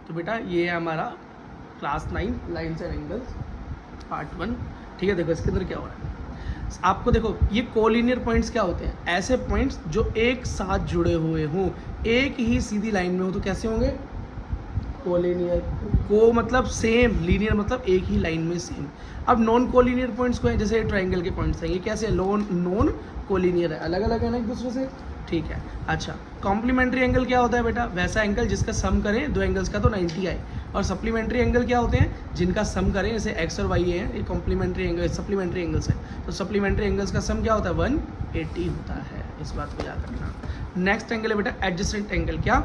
तो बेटा ये है हमारा class 9 lines and angles part 1। ठीक है, देखो इसके अंदर क्या हो रहा है। आपको देखो ये कोलिनियर पॉइंट्स क्या होते हैं, ऐसे पॉइंट्स जो एक साथ जुड़े हुए हों, एक ही सीधी लाइन में हो, तो कैसे होंगे, कोलिनियर। को मतलब सेम, लीनियर मतलब एक ही लाइन में सेम। अब नॉन कोलिनियर पॉइंट्स को है, जैसे ट्राइंगल के पॉइंट्स हैं, ये कैसे नॉन कोलिनियर है, अलग अलग है ना एक दूसरे से। ठीक है, अच्छा कॉम्प्लीमेंट्री एंगल क्या होता है बेटा, वैसा एंगल जिसका सम करें दो एंगल्स का तो 90 आए। और सप्लीमेंट्री एंगल क्या होते हैं, जिनका सम करें, जैसे एक्स और वाई है, ये कॉम्प्लीमेंट्री एंगल सप्लीमेंट्री एंगल्स है, तो सप्लीमेंट्री एंगल्स का सम क्या होता है, 180 होता है। इस बात को याद रखना। नेक्स्ट एंगल है बेटा एडजेसेंट एंगल। क्या,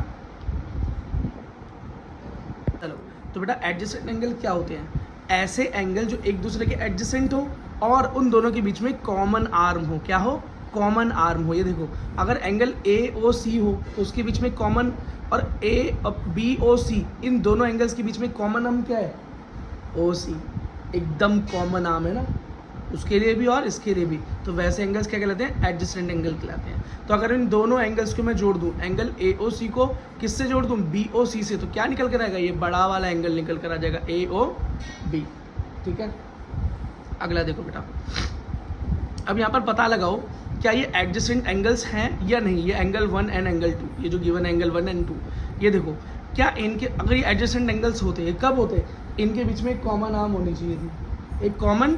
चलो तो बेटा एडजेसेंट एंगल क्या होते हैं, ऐसे एंगल जो एक दूसरे के एडजेसेंट हो और उन दोनों के बीच में कॉमन आर्म हो। क्या हो, कॉमन आर्म हो। ये देखो अगर एंगल ए ओ सी हो तो उसके बीच में कॉमन, और ए और बी ओ सी, इन दोनों एंगल्स के बीच में कॉमन आर्म क्या है, ओ सी, एकदम कॉमन आर्म है ना, उसके लिए भी और इसके लिए भी। तो वैसे एंगल्स क्या कहलाते हैं, एडजेसेंट एंगल कहलाते हैं। तो अगर इन दोनों एंगल्स को मैं जोड़ दूं, एंगल ए ओ सी को किससे जोड़ दूं, बी ओ सी से, तो क्या निकल कर आएगा, ये बड़ा वाला एंगल निकल कर आ जाएगा, ए ओ बी। ठीक है, अगला देखो बेटा, अब यहाँ पर पता लगाओ क्या ये एडजेसेंट एंगल्स हैं या नहीं। ये एंगल 1 एंड एंगल 2, ये जो गिवन एंगल 1 एंड 2, ये देखो क्या इनके, अगर ये एडजेसेंट एंगल्स होते हैं, कब होते, इनके बीच में एक कॉमन आर्म होनी चाहिए थी, एक कॉमन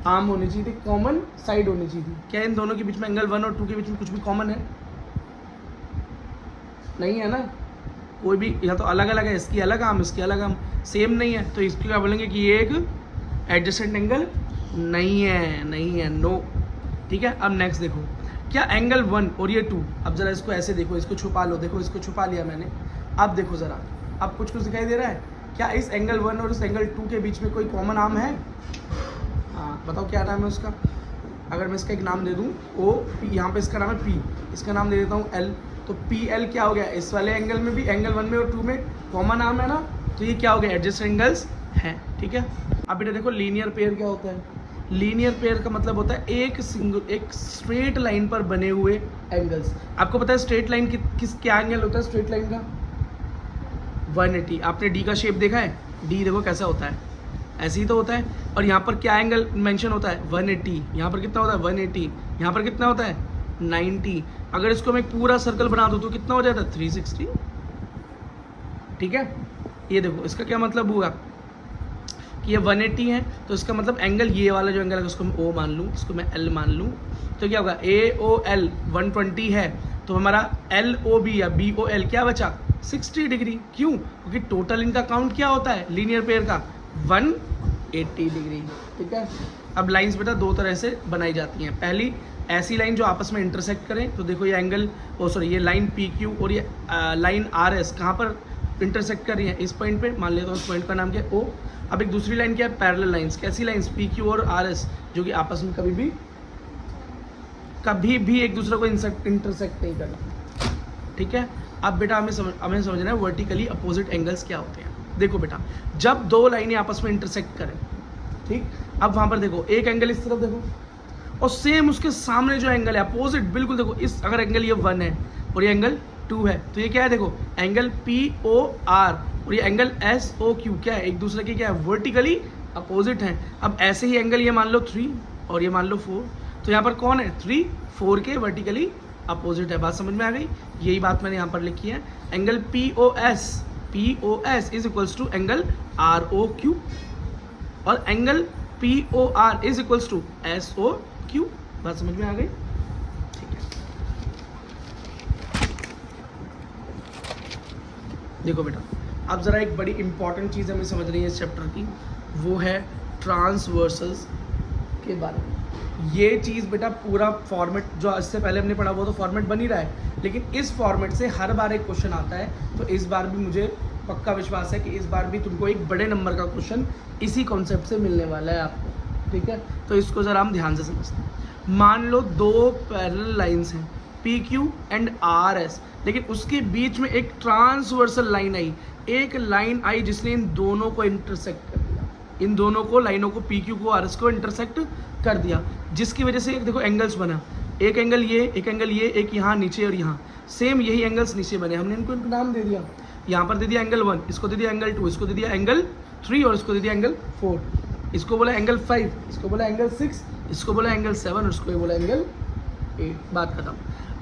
आर्म होनी चाहिए थी, कॉमन साइड होनी चाहिए थी। क्या इन दोनों के बीच में, एंगल 1 और 2 के बीच में कुछ भी कॉमन है, नहीं है ना, कोई भी, या तो अलग अलग है, इसकी अलग आर्म इसकी अलग आर्म, सेम नहीं है, तो इसको क्या बोलेंगे कि ये एक एडजेसेंट एंगल नहीं है, नहीं है, नो। ठीक है, अब नेक्स्ट देखो, क्या एंगल 1 और ये 2, अब जरा इसको ऐसे देखो, इसको छुपा लो, देखो इसको छुपा लिया मैंने। अब देखो जरा, अब कुछ कुछ दिखाई दे रहा है, क्या इस एंगल 1 और इस एंगल 2 के बीच में कोई कॉमन आर्म है, हाँ बताओ क्या नाम है उसका। अगर मैं इसका एक नाम दे दूँ ओ पी, यहाँ पे इसका नाम है पी, इसका नाम दे देता हूँ एल, तो पी एल क्या हो गया, इस वाले एंगल में भी, एंगल 1 में और 2 में कॉमन आर्म है ना, तो ये क्या हो गया, एडजेसेंट एंगल्स हैं। ठीक है, अब बेटा देखो लीनियर पेयर क्या होता है, लीनियर पेयर का मतलब होता है एक स्ट्रेट लाइन पर बने हुए एंगल्स। आपको पता है स्ट्रेट लाइन किस क्या एंगल होता है स्ट्रेट लाइन का, 180। आपने डी का शेप देखा है, डी देखो कैसा होता है, ऐसे ही तो होता है। और यहाँ पर क्या एंगल मेंशन होता है, 180। यहाँ पर कितना होता है, 180। यहाँ पर कितना होता है, 90। अगर इसको मैं पूरा सर्कल बना दूँ तो कितना हो जाता है, 360। ठीक है, ये देखो इसका क्या मतलब हुआ कि ये 180 है, तो इसका मतलब एंगल, ये वाला जो एंगल है उसको मैं O मान लूँ, इसको मैं L मान लूँ, तो क्या होगा, AOL 120 है, तो हमारा LOB या BOL क्या बचा, 60 डिग्री। क्यों, क्योंकि टोटल इनका काउंट क्या होता है लीनियर पेयर का, 180 डिग्री। ठीक है, अब लाइंस बेटा दो तरह से बनाई जाती हैं। पहली ऐसी लाइन जो आपस में इंटरसेक्ट करें, तो देखो ये एंगल ये लाइन PQ और ये लाइन RS कहाँ पर इंटरसेक्ट कर रही है, इस पॉइंट पे, मान लेता हूँ उस पॉइंट का नाम क्या है O। अब एक दूसरी लाइन क्या है, पैरेलल लाइंस। कैसी लाइंस, PQ और RS, जो कि आपस में कभी भी एक दूसरे को इंटरसेक्ट नहीं करना। ठीक है, अब बेटा हमें समझना है वर्टिकली अपोजिट एंगल्स क्या होते हैं। देखो बेटा, जब दो लाइनें आपस में इंटरसेक्ट करें, ठीक, अब वहाँ पर देखो एक एंगल इस तरफ देखो, और सेम उसके सामने जो एंगल है अपोजिट, बिल्कुल देखो, इस अगर एंगल ये 1 है और ये एंगल 2 है, तो ये क्या है, देखो एंगल POR और ये एंगल SOQ क्या है, एक दूसरे के क्या है, वर्टिकली अपोजिट हैं। अब ऐसे ही एंगल ये मान लो 3 और ये मान लो 4, तो यहाँ पर कौन है, 3 4 के वर्टिकली अपोजिट है। बात समझ में आ गई, यही बात मैंने यहाँ पर लिखी है। Angle POS is equals to angle ROQ और angle POR is equals to SOQ। बात समझ में आ गई, ठीक है। देखो बेटा, अब ज़रा एक बड़ी इंपॉर्टेंट चीज़ हमें समझ रही है इस चैप्टर की, वो है ट्रांसवर्सल्स के बारे में। ये चीज़ बेटा पूरा फॉर्मेट जो इससे पहले हमने पढ़ा वो तो फॉर्मेट बन ही रहा है, लेकिन इस फॉर्मेट से हर बार एक क्वेश्चन आता है, तो इस बार भी मुझे पक्का विश्वास है कि इस बार भी तुमको एक बड़े नंबर का क्वेश्चन इसी कॉन्सेप्ट से मिलने वाला है आपको, ठीक है। तो इसको ज़रा हम ध्यान से समझते हैं। मान लो दो पैरेलल लाइंस हैं PQ एंड RS, लेकिन उसके बीच में एक ट्रांसवर्सल लाइन आई, एक लाइन आई जिसने इन दोनों को इंटरसेक्ट कर दिया, इन दोनों को लाइनों को PQ को RS को इंटरसेक्ट कर दिया, जिसकी वजह से एक देखो एंगल्स बना, एक एंगल ये, एक एंगल ये, एक यहाँ नीचे और यहाँ, सेम यही एंगल्स नीचे बने, हमने इनको नाम दे दिया। यहाँ पर दे दिया एंगल 1, इसको दे दिया एंगल 2, इसको दे दिया एंगल 3 और इसको दे दिया एंगल 4, इसको बोला एंगल 5, इसको बोला एंगल 6, इसको बोला एंगल 7 और इसको बोला एंगल 8। बात खत्म।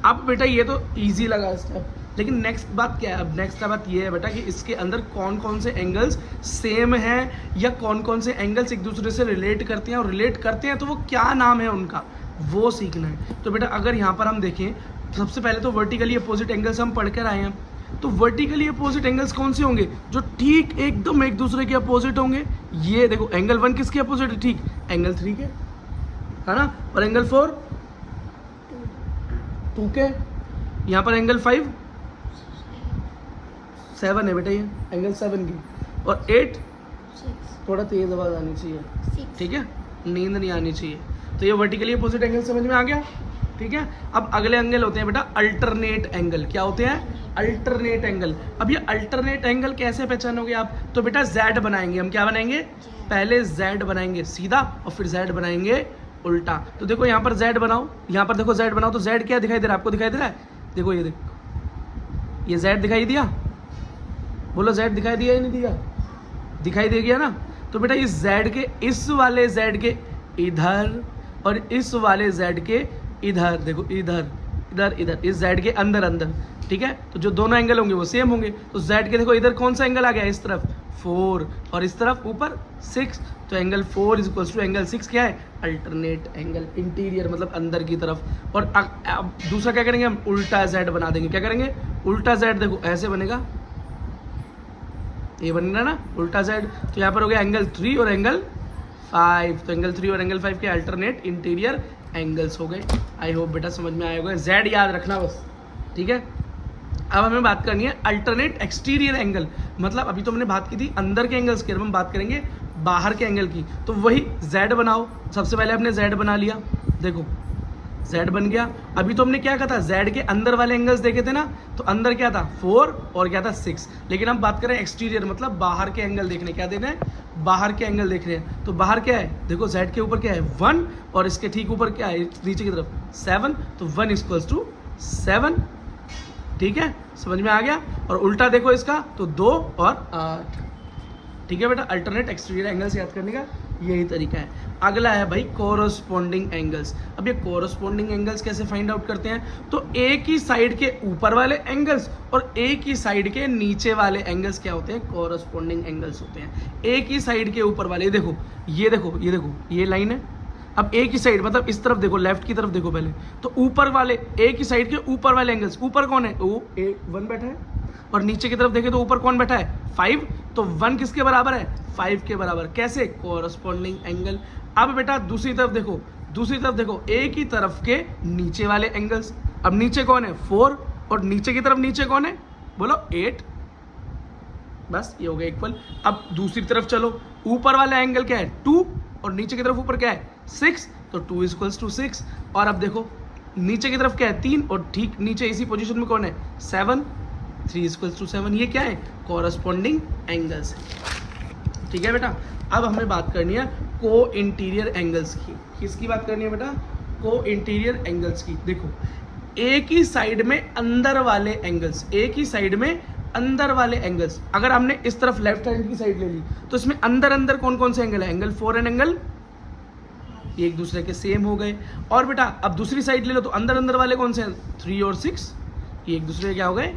अब बेटा ये तो ईजी लगा स्टेप, लेकिन नेक्स्ट बात क्या है? अब नेक्स्ट बात ये है बेटा कि इसके अंदर कौन कौन से एंगल्स सेम हैं या कौन कौन से एंगल्स एक दूसरे से रिलेट करते हैं, और रिलेट करते हैं तो वो क्या नाम है उनका, वो सीखना है। तो बेटा अगर यहाँ पर हम देखें, सबसे पहले तो वर्टिकली अपोजिट एंगल्स हम पढ़ कर आए हैं। तो वर्टिकली अपोजिट एंगल्स कौन से होंगे? जो ठीक एकदम एक दूसरे के अपोजिट होंगे। ये देखो एंगल 1 किसके अपोजिट है? ठीक एंगल 3 के, है ना। और एंगल 4 2 के। यहाँ पर एंगल 5 7 है बेटा, ये एंगल 7 की। और 8 थोड़ा तेज आवाज आनी चाहिए, ठीक है, नींद नहीं आनी चाहिए। तो ये वर्टिकली अपोजिट एंगल समझ में आ गया, ठीक है। अब अगले एंगल होते हैं बेटा अल्टरनेट एंगल। क्या होते हैं? Alternate angle. अब ये अल्टरनेट एंगल कैसे पहचानोगे आप? तो बेटा Z बनाएंगे हम। क्या बनाएंगे? पहले Z बनाएंगे सीधा और फिर Z बनाएंगे उल्टा। तो देखो यहाँ पर Z बनाओ, यहाँ पर देखो Z बनाओ। तो Z क्या दिखाई दे रहा है आपको? दिखाई दे रहा है, देखो ये देखो, ये Z दिखाई दिया, बोलो Z दिखाई दिया या नहीं दिया? दिखाई दे गया ना। तो बेटा इस Z के, इस वाले Z के इधर और इस वाले Z के इधर, देखो इधर इधर इधर, इस Z के अंदर अंदर, ठीक है। तो जो दोनों एंगल होंगे वो सेम होंगे। तो Z के देखो इधर कौन सा एंगल आ गया? इस तरफ 4 और इस तरफ ऊपर 6। तो angle 4 is equals to angle 6 क्या है? अल्टरनेट एंगल, इंटीरियर मतलब अंदर की तरफ। और अब दूसरा क्या करेंगे हम? उल्टा Z बना देंगे। क्या करेंगे? उल्टा Z, देखो ऐसे बनेगा, ये बनेगा ना उल्टा Z। तो यहाँ पर हो गया एंगल 3 और एंगल 5। तो एंगल 3 और एंगल 5 के अल्टरनेट इंटीरियर एंगल्स हो गए। आई होप बेटा समझ में आया होगा। Z याद रखना बस, ठीक है। अब हमें बात करनी है अल्टरनेट एक्सटीरियर एंगल। मतलब अभी तो हमने बात की थी अंदर के एंगल्स की, अब हम बात करेंगे बाहर के एंगल की। तो वही Z बनाओ। सबसे पहले हमने Z बना लिया, देखो Z बन गया। अभी तो हमने क्या कहा था? Z के अंदर वाले एंगल्स देखे थे ना। तो अंदर क्या था? 4 और क्या था? 6। लेकिन हम बात करें एक्सटीरियर, मतलब बाहर के एंगल देखने। क्या देख रहे हैं? बाहर के एंगल देख रहे हैं। तो बाहर क्या है? देखो Z के ऊपर क्या है? 1 और इसके ठीक ऊपर क्या है? नीचे की तरफ 7। तो 1 इक्वल्स टू 7, ठीक है, समझ में आ गया। और उल्टा देखो इसका, तो 2 और 8, ठीक है बेटा। अल्टरनेट एक्सटीरियर एंगल्स याद करने का यही तरीका है। अगला है भाई कोरोस्पोंडिंग एंगल्स। अब ये कोरोस्पोंडिंग एंगल्स कैसे फाइंड आउट करते हैं? तो एक ही साइड के ऊपर वाले एंगल्स और एक ही साइड के नीचे वाले एंगल्स क्या होते हैं? कोरोस्पोंडिंग एंगल्स होते हैं। एक ही साइड के ऊपर वाले, देखो ये देखो, ये देखो, ये लाइन है। अब एक ही साइड मतलब इस तरफ देखो, लेफ्ट की तरफ देखो पहले। तो ऊपर वाले, एक ही साइड के ऊपर वाले एंगल्स, ऊपर कौन है? वो 1 बैठा है। और नीचे की तरफ देखें तो ऊपर कौन बैठा है? 5। तो 1 किसके बराबर है? 5 के बराबर। कैसे? Corresponding angle. अब बेटा दूसरी तरफ देखो, दूसरी तरफ देखो, एक ही तरफ के नीचे वाले एंगल्स। अब नीचे कौन है? 4 और नीचे की तरफ नीचे कौन है? बोलो 8। बस ये हो गया इक्वल। अब दूसरी तरफ चलो, ऊपर वाला एंगल क्या है? 2 और नीचे की तरफ ऊपर क्या है? 6। तो 2 इक्वल्स टू 6। और अब देखो नीचे की तरफ क्या है? 3 और ठीक नीचे इसी पोजीशन में कौन है? 7। 3 इक्वल्स टू 7। ये क्या है? कोरस्पॉन्डिंग एंगल्स है, ठीक है बेटा। अब हमें बात करनी है को इंटीरियर एंगल्स की। किसकी बात करनी है बेटा? को इंटीरियर एंगल्स की। देखो एक ही साइड में अंदर वाले एंगल्स, एक ही साइड में अंदर वाले एंगल्स। अगर हमने इस तरफ लेफ्ट हैंड की साइड ले ली तो इसमें अंदर अंदर कौन कौन से एंगल है? एंगल 4 एंड एंगल एक दूसरे के सेम हो गए। और बेटा अब दूसरी साइड ले लो तो अंदर अंदर वाले कौन से हैं? 3 और 6, ये एक दूसरे के क्या हो गए?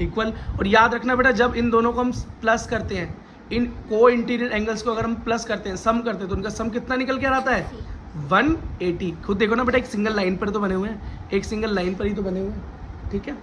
इक्वल। और याद रखना बेटा जब इन दोनों को हम प्लस करते हैं, इन को इंटीरियर एंगल्स को अगर हम प्लस करते हैं, सम करते हैं, तो उनका सम कितना निकल के आता है? 180। खुद देखो ना बेटा, एक सिंगल लाइन पर तो बने हुए हैं, एक सिंगल लाइन पर ही तो बने हुए हैं, ठीक है।